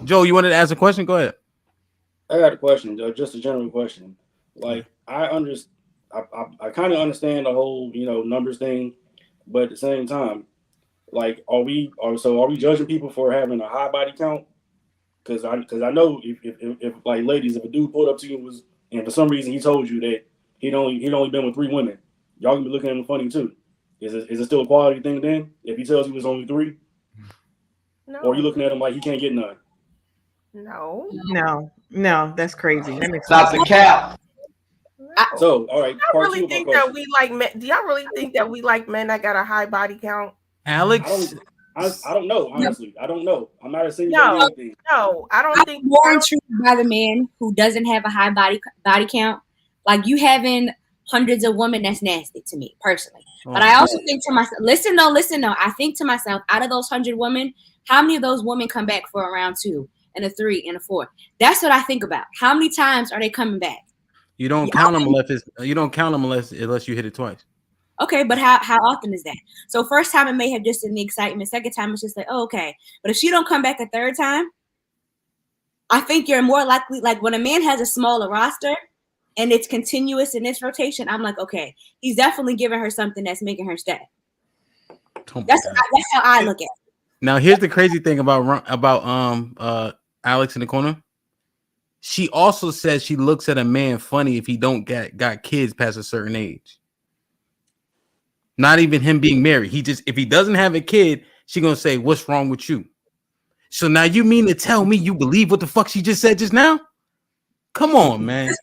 Joe, you wanted to ask a question? Go ahead. I got a question, Joe. Just a general question. Like I kind of understand the whole numbers thing, but at the same time, like are we judging people for having a high body count? Because I know if like ladies, if a dude pulled up to you and for some reason he told you that he'd only been with three women, y'all gonna be looking at him funny too. Is it still a quality thing then? If he tells you it's only three, No. or are you looking at him like he can't get none? No, that's crazy. That makes Stop the cap. No. So all right, I really think that we like men. Do y'all really think that we like men that got a high body count? Alex, I don't know, honestly. I don't know. I'm not a No, anything. no, I don't I'm think. more intrigued by the man who doesn't have a high body count. Like you having hundreds of women, that's nasty to me personally. But I also think to myself, listen though. I think to myself, out of those 100 women, how many of those women come back for a round 2 and a 3 and a 4? That's what I think about. How many times are they coming back? You don't count them unless you hit it twice. Okay, but how often is that? So first time it may have just been the excitement. Second time it's just like, oh, okay. But if she don't come back a third time, I think you're more likely, like when a man has a smaller roster and it's continuous in its rotation, I'm like, okay, he's definitely giving her something that's making her stay. That's how I look at it. Now here's the crazy thing about Alex in the corner. She also says she looks at a man funny if he don't got kids past a certain age. Not even him being married. If he doesn't have a kid, she gonna say, "What's wrong with you?" So now you mean to tell me you believe what the fuck she just said just now? Come on, man.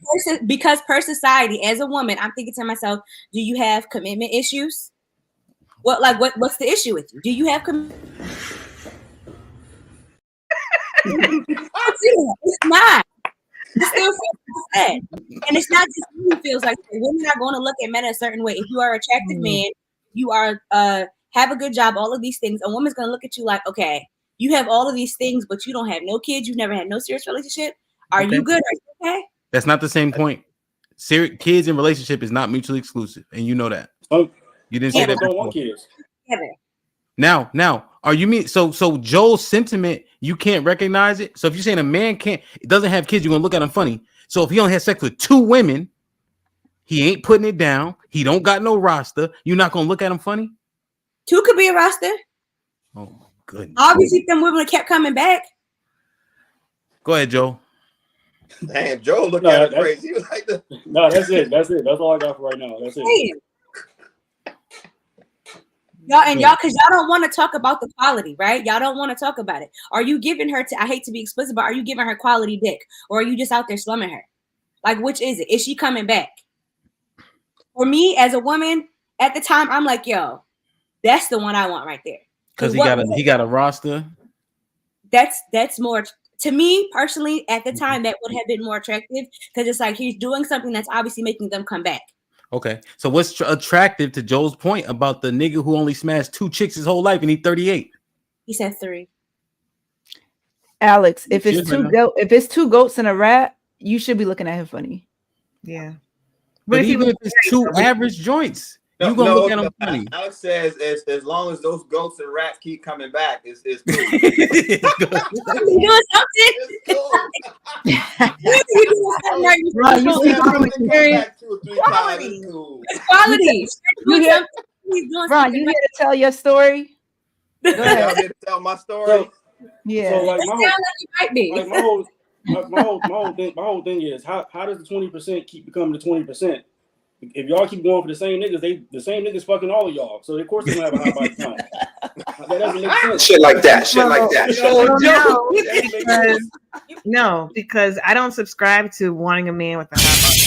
Because per society, as a woman, I'm thinking to myself, do you have commitment issues? What's the issue with you? Do you have commitment? It's not. It still feels bad. And it's not just me who feels like that. Women are going to look at men a certain way. If you are an attractive man, you are have a good job, all of these things, a woman's going to look at you like, okay, you have all of these things, but you don't have no kids. You've never had no serious relationship. Are you good? Are you okay? That's not the same point. Kids in relationship is not mutually exclusive, and you know that. You didn't say that don't want kids. Now, are you mean so Joel's sentiment? You can't recognize it. So if you're saying a man doesn't have kids, you're gonna look at him funny. So if he only has sex with 2 women, he ain't putting it down. He don't got no roster. You're not gonna look at him funny. 2 could be a roster. Oh my goodness! Obviously, them women kept coming back. Go ahead, Joe. Damn, Joe looked at it crazy. He was like, no, that's it. That's all I got for right now. That's it. Y'all, because y'all don't want to talk about the quality, right? Y'all don't want to talk about it. Are you giving her I hate to be explicit, but are you giving her quality dick? Or are you just out there slumming her? Like, which is it? Is she coming back? For me, as a woman, at the time, I'm like, yo, that's the one I want right there. Because he got a roster. That's more, to me, personally, at the time, that would have been more attractive. Because it's like, he's doing something that's obviously making them come back. Okay, so what's attractive to Joel's point about the nigga who only smashed 2 chicks his whole life and he's 38? He said 3. Alex, if it's two goats and a rat, you should be looking at him funny. Yeah, but even if it's 2 average joints, you gonna look at him funny. Alex says as long as those goats and rats keep coming back, it's cool. You doing something? It's cool. You doing something right? You see quality. It's quality. Ron, you here to tell your story? Go ahead. I'm here to tell my story. Yeah. So like my whole thing is how does the 20% keep becoming the 20%? If y'all keep going for the same niggas, the same niggas fucking all of y'all. So of course they're gonna have a high body count. That doesn't make sense. Shit like that. No, because I don't subscribe to wanting a man with a high body.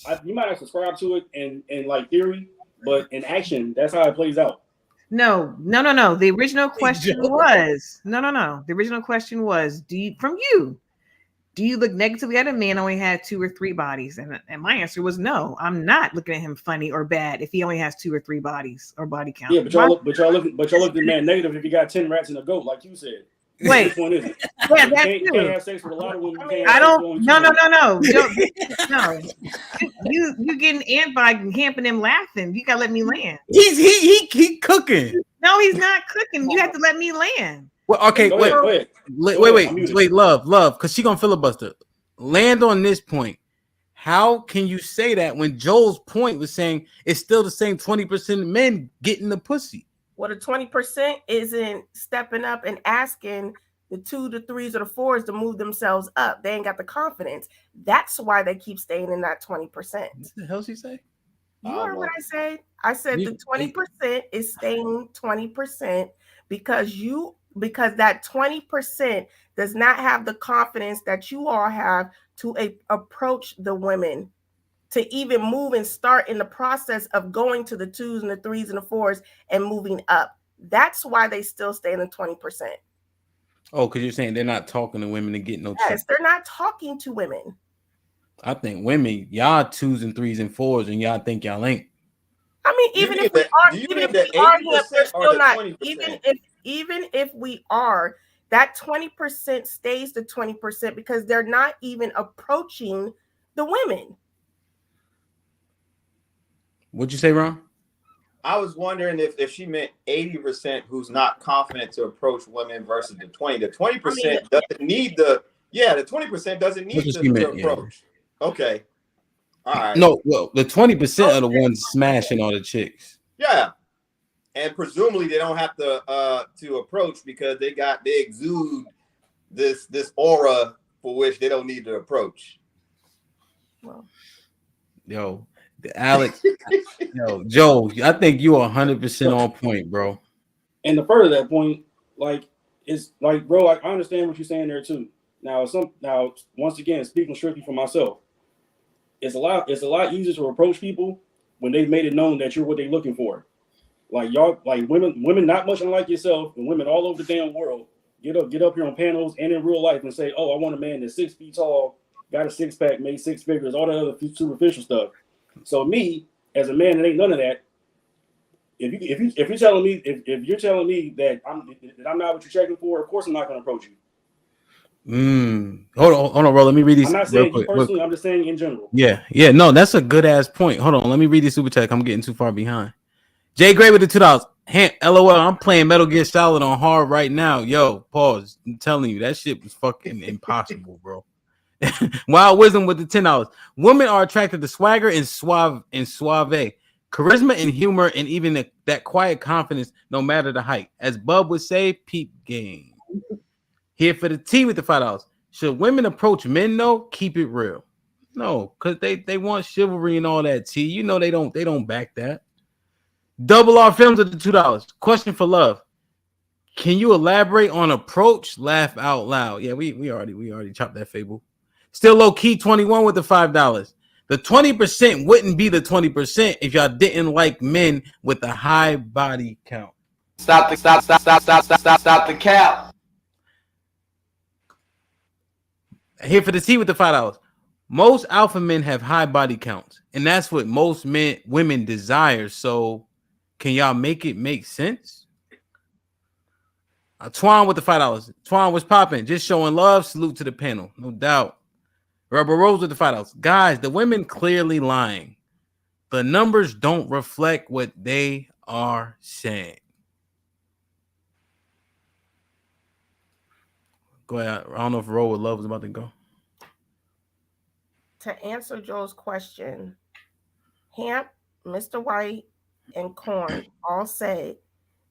But you might not subscribe to it in like theory, but in action, that's how it plays out. No. The original question was The original question was, do you look negatively at a man only had 2 or 3 bodies? And my answer was no. I'm not looking at him funny or bad if he only has 2 or 3 bodies or body count. Yeah, but y'all look at the man negative if you got 10 rats and a goat, like you said. Wait, which one is it? Yeah, you can't have sex with a lot of women. I don't. No. You getting ant by camping him laughing. You gotta let me land. He cooking. No, he's not cooking. You have to let me land. Well, okay, Go wait, ahead, go ahead. wait, love, because she gonna filibuster. Land on this point. How can you say that when Joel's point was saying it's still the same 20% of men getting the pussy? Well, the 20% isn't stepping up and asking the 2, the 3s, or the 4s to move themselves up. They ain't got the confidence. That's why they keep staying in that 20%. What the hell she say? You heard what I said? I said the 20% is staying 20% because that 20% does not have the confidence that you all have to approach the women, to even move and start in the process of going to the 2s and the 3s and the 4s and moving up. That's why they still stay in the 20%. Oh, because you're saying they're not talking to women and getting no Yes, they're not talking to women. I think women, y'all 2s and 3s and 4s, and y'all think y'all ain't. I mean, even if we are, they're still not. Even if we are, that 20% stays the 20% because they're not even approaching the women. What'd you say, Ron? I was wondering if she meant 80% who's not confident to approach women versus the 20. The 20% doesn't need the 20% doesn't need to approach. Yeah. Okay. All right. No, well, the 20% are the ones smashing all the chicks. Yeah. And presumably they don't have to approach because they exude this aura for which they don't need to approach. Well. Yo, Alex, Joe, I think you are 100% on point, bro. And to further that point, it's like, bro, I understand what you're saying there too. Now, once again, speaking strictly for myself, it's a lot easier to approach people when they've made it known that you're what they're looking for. Like y'all, like women not much unlike yourself, and women all over the damn world get up here on panels and in real life and say, "Oh, I want a man that's 6 feet tall, got a 6-pack, made 6 figures, all the other superficial stuff." So me, as a man that ain't none of that, if you're telling me that I'm not what you're checking for, of course I'm not going to approach you. Hold on, bro. Let me read these. I'm not saying you personally. I'm just saying in general. Yeah. No, that's a good ass point. Hold on, let me read this super chat. I'm getting too far behind. Jay Gray with the $2. LOL. I'm playing Metal Gear Solid on hard right now. Yo, pause. I'm telling you, that shit was fucking impossible, bro. Wild Wisdom with the $10. Women are attracted to swagger and suave, charisma and humor, and even that quiet confidence, no matter the height. As Bub would say, peep game. Here for the T with the $5. Should women approach men? No, keep it real. No, because they want chivalry and all that. T, you know they don't back that. Double R Films at the $2. Question for love. Can you elaborate on approach? Laugh out loud. Yeah, we already chopped that fable. Still low key 21 with the $5. The 20% wouldn't be the 20% if y'all didn't like men with a high body count. Stop the cap. Here for the T with the $5. Most alpha men have high body counts, and that's what most women desire. So can y'all make it make sense? Twan with the $5. Twan was popping, just showing love. Salute to the panel, no doubt. Rubber Rose with the $5. Guys, the women clearly lying. The numbers don't reflect what they are saying. Go ahead. I don't know if Roll with Love was about to go. To answer Joe's question, Hamp, Mr. White, and Corn all said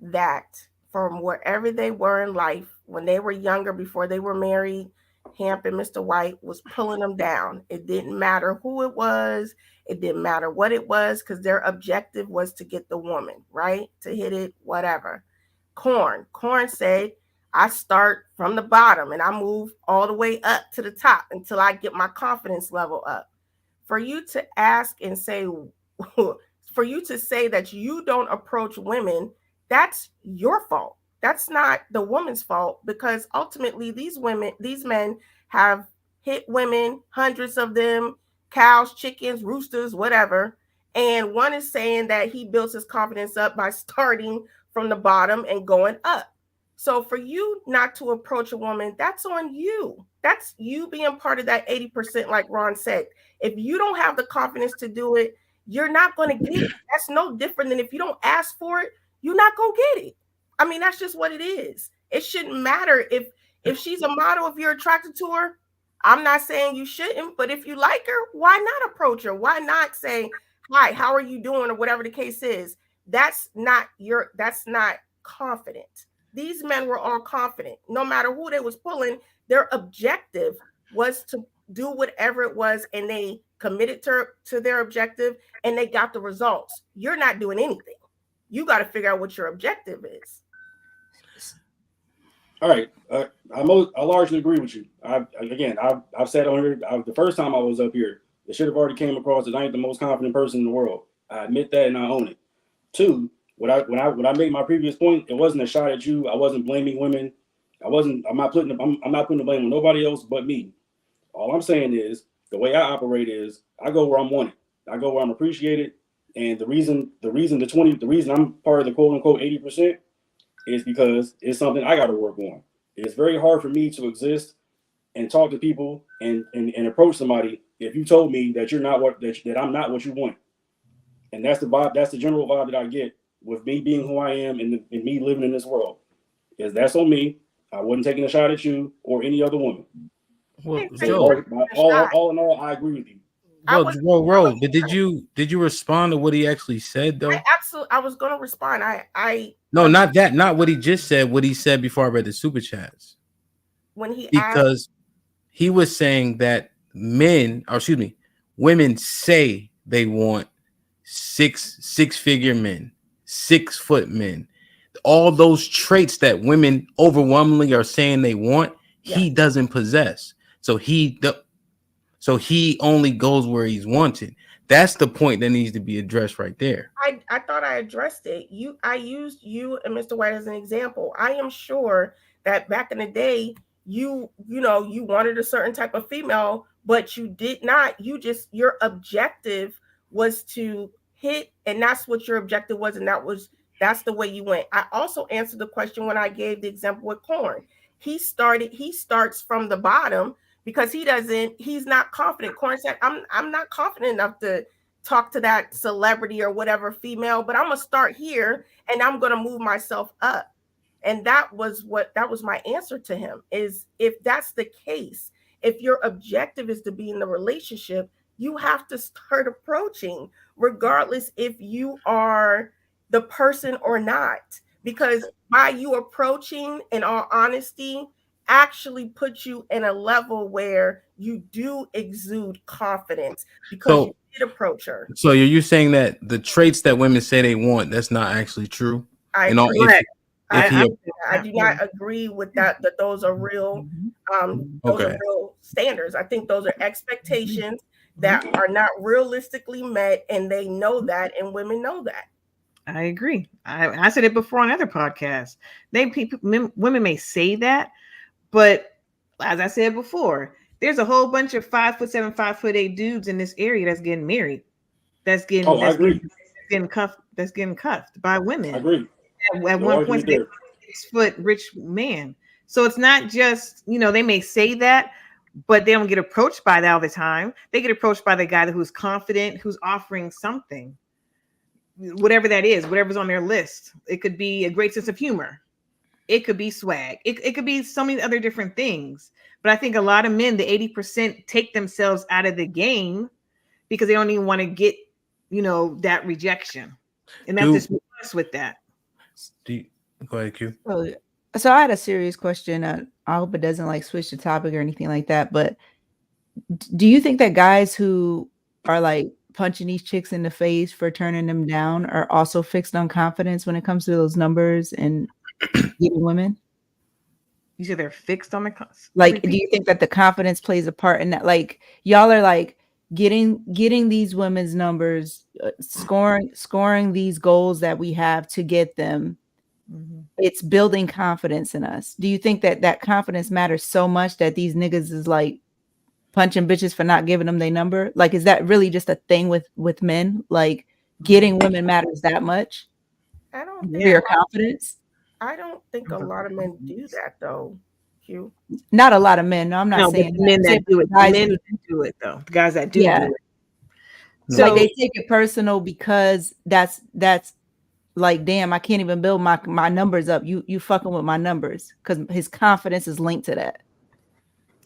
that from wherever they were in life, when they were younger, before they were married, Hamp and Mr. White was pulling them down. It didn't matter who it was. It didn't matter what it was, because their objective was to get the woman, right? To hit it, whatever. Corn said, I start from the bottom and I move all the way up to the top until I get my confidence level up. For you to ask and say, for you to say that you don't approach women, that's your fault. That's not the woman's fault, because ultimately these men have hit women, hundreds of them, cows, chickens, roosters, whatever. And one is saying that he builds his confidence up by starting from the bottom and going up. So for you not to approach a woman, that's on you. That's you being part of that 80%, like Ron said. If you don't have the confidence to do it, you're not going to get it. That's no different than if you don't ask for it, you're not going to get it. I mean, that's just what it is. It shouldn't matter if she's a model, if you're attracted to her. I'm not saying you shouldn't, but if you like her, why not approach her? Why not say, hi, how are you doing? Or whatever the case is. That's not confident. These men were all confident. No matter who they was pulling, their objective was to do whatever it was, and they committed to their objective, and they got the results. You're not doing anything. You got to figure out what your objective is. All right, I largely agree with you. I've said on here the first time I was up here, it should have already came across that I ain't the most confident person in the world. I admit that and I own it. Two, when I made my previous point, it wasn't a shot at you. I wasn't blaming women. I'm not putting the blame on nobody else but me. All I'm saying is the way I operate is I go where I'm wanted. I go where I'm appreciated. And the reason I'm part of the quote unquote 80% is because it's something I got to work on. It's very hard for me to exist and talk to people and approach somebody if you told me that you're not that I'm not what you want. And that's the vibe. That's the general vibe that I get with me being who I am and me living in this world. Is that's on me. I wasn't taking a shot at you or any other woman. Well, all in all, I agree with you. Bro, but did you respond to what he actually said though? I was gonna respond. No, not that, not what he just said, what he said before I read the super chats. Because he was saying that women say they want six-figure men, 6 foot men. All those traits that women overwhelmingly are saying they want, he doesn't possess. So he only goes where he's wanted. That's the point that needs to be addressed right there. I thought I addressed it. I used you and Mr. White as an example. I am sure that back in the day, you wanted a certain type of female, but you did not. Your objective was to hit, and that's what your objective was, and that's the way you went. I also answered the question when I gave the example with Corn. He starts from the bottom because he's not confident. Corn said, I'm not confident enough to talk to that celebrity or whatever female, but I'm gonna start here and I'm gonna move myself up. And that was my answer to him, is if that's the case, if your objective is to be in the relationship, you have to start approaching, regardless if you are the person or not, because by you approaching, in all honesty, actually puts you in a level where you do exude confidence because you did approach her. So you're saying that the traits that women say they want, that's not actually true? I do not agree with that those are real those are real standards. I think those are expectations that are not realistically met, and they know that, and women know that. I agree. I said it before on other podcasts. Women may say that, but as I said before, there's a whole bunch of 5'7", 5'8" dudes in this area that's getting married. That's getting cuffed by women. I agree. At one point, they're 6 foot rich man. So it's not just, they may say that, but they don't get approached by that all the time. They get approached by the guy who's confident, who's offering something, whatever that is, whatever's on their list. It could be a great sense of humor. It could be swag. It could be so many other different things. But I think a lot of men, the 80%, take themselves out of the game because they don't even want to get, that rejection. And that's just us with that. Go ahead, Q. So I had a serious question. I hope it doesn't switch the topic or anything like that. But do you think that guys who are punching these chicks in the face for turning them down are also fixed on confidence when it comes to those numbers and getting women? You said they're fixed on the do you think that the confidence plays a part in that? Y'all are getting these women's numbers, scoring these goals that we have to get them. Mm-hmm. It's building confidence in us. Do you think that confidence matters so much that these niggas is punching bitches for not giving them their number? Is that really just a thing with men? Getting women matters that much? I don't think your confidence. I don't think a lot of men do that though. Q. Not a lot of men. No, I'm not saying men that do it. Guys men do it though. The guys that do it. So they take it personal because that's like, damn, I can't even build my numbers up. You fucking with my numbers, because his confidence is linked to that.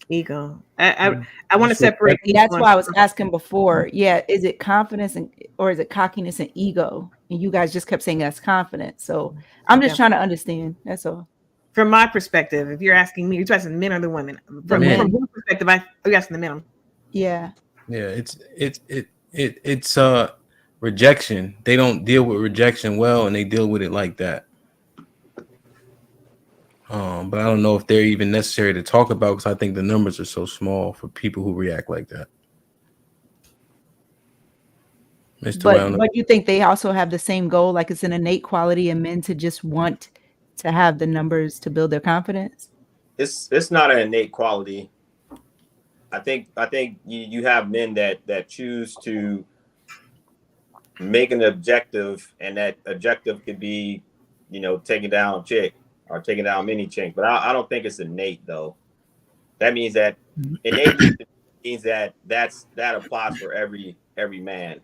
Ego. I want to separate. That's why I was asking before. Yeah, is it confidence or is it cockiness and ego? And you guys just kept saying that's confidence. So I'm just trying to understand. That's all. From my perspective, if you're asking me, you're asking men or the women. From your perspective, you're asking the men. Yeah. Yeah, it's rejection. They don't deal with rejection well, and they deal with it like that. But I don't know if they're even necessary to talk about, because I think the numbers are so small for people who react like that. But you think they also have the same goal? Like, it's an innate quality in men to just want to have the numbers to build their confidence? It's not an innate quality. I think you have men that choose to make an objective, and that objective could be, taking down a chick or taking down many chicks. But I don't think it's innate, though. That means that innate means that applies for every man.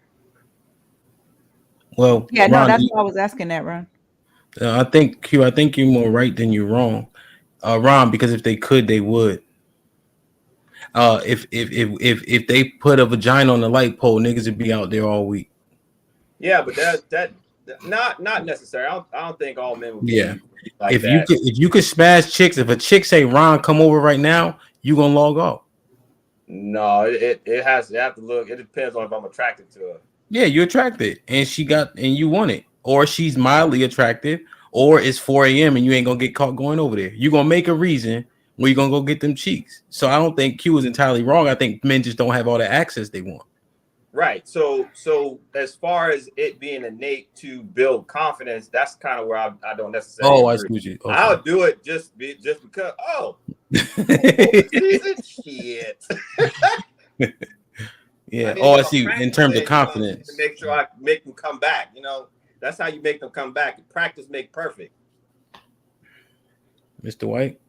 Well, yeah, no, that's why I was asking that, Ron. I think you're more right than you're wrong, Ron. Because if they could, they would. If they put a vagina on the light pole, niggas would be out there all week. Yeah, but that not necessary. I don't think all men would be like if that. you could smash chicks, if a chick say, Ron, come over right now, you gonna log off. No, it has to look. It depends on if I'm attracted to her. Yeah, you're attracted, and you want it, or she's mildly attractive, or it's 4 a.m. and you ain't gonna get caught going over there. You're gonna make a reason where you're gonna go get them cheeks. So I don't think Q is entirely wrong. I think men just don't have all the access they want. Right. So as far as it being innate to build confidence, that's kind of where I don't necessarily. Oh, I see you. Okay. I'll do it just because. Oh, season shit. Yeah. I see. In terms of confidence, to make sure I make them come back. That's how you make them come back. Practice make perfect. Mr. White.